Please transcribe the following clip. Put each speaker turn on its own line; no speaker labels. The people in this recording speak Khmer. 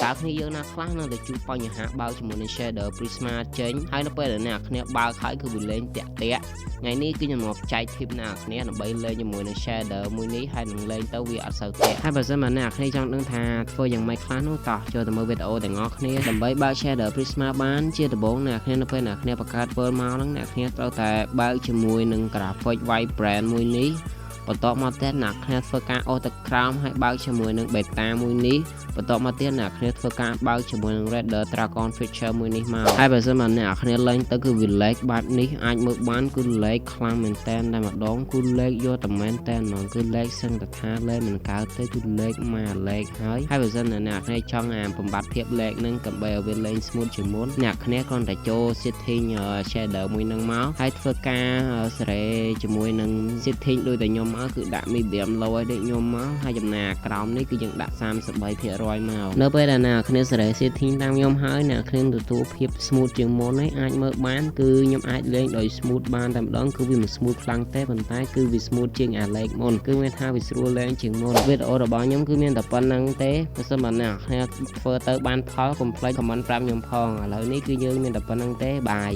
តើគ្នាយើងណាខ្លះនៅតែជួបបញ្ហាបើកជាមួយនឹង shader Prisma ចេញហើយនៅពេលដែលអ្នកគ្នាបើកហើយគឺវាលេងតាក់ថ្ងៃនេះគឺខ្ញុំមកចែក tip អ្នកគ្នាដើម្បីលេងជាមួយនឹង shader មួយនេះហើយនឹងលេងទៅវាអត់សូវតាក់ហើយបើសិនមកអ្នកគ្នាចង់ដឹងថាធ្វើយ៉ាងម៉េចខ្លះនោះតោះចូលទៅមើលវីដេអូទាំងអស់គ្នាដើម្បីបើក shader Prisma បានជាដំបូងអ្នកគ្នានៅពេលអ្នកគ្នាបង្កើត world មកហ្នឹងអ្នកគ្នាត្រូវតែបើកជាមួយនឹង graphic vibrant មួយនេះបន្ទាប់មកទៀតអ្នកគ្នាធ្វើការអូសទៅក្រោមហើយបើកជាមួយនឹង beta មួយនេះបន្ទាប់មកទៀតអ្នកគ្នាធ្វើការបើកជាមួយនឹង Render Dragon feature មួយនេះមកហើយបើសិនមកអ្នកគ្នាលេងទៅគឺវាលេខបែបនេះអាចមើលបានគឺលេខខ្លាំងមែនតើតែម្ដងគឺលេខយកតែមែនតើហ្មងគឺលេខសឹងតែថាលេខមិនកើតទេគឺលេខមកលេខហើយបើសិនអ្នកគ្នាចង់បំបត្តិភាពលេខហ្នឹងដើម្បីឲ្យវាលេង smooth ជាងមុនអ្នកគ្នាគ្រាន់តែចូល setting shader មួយហ្នឹងមកហើយធ្វើការសេរីជាមួយនឹង setting ដូចតែខ្ញុំគឺដាក់ medium low ឲ្យដូចខ្ញុំមកហើយចំណាក្រោមនេះគឺយើងដាក់ 33% មកនៅពេលដែលអ្នកគ្នាសេរី setting តាមខ្ញុំហើយអ្នកគ្នាទទួលភាព smooth ជាងមុនហើយអាចមើលបានគឺខ្ញុំអាចលេងដោយ smooth បានតែម្ដងគឺវាមិន smooth ខ្លាំងទេប៉ុន្តែគឺវា smooth ជាងអាលេខមុនគឺមានថាវាស្រួលលេងជាងមុនវីដេអូរបស់ខ្ញុំគឺមានតែប៉ុណ្្នឹងទេបើសិនបើអ្នកគ្នាធ្វើទៅបានផលកុំភ្លេច comment ប្រាប់ខ្ញុំផងឥឡូវនេះគឺយើងមានតែប៉ុណ្្នឹងទេបាយ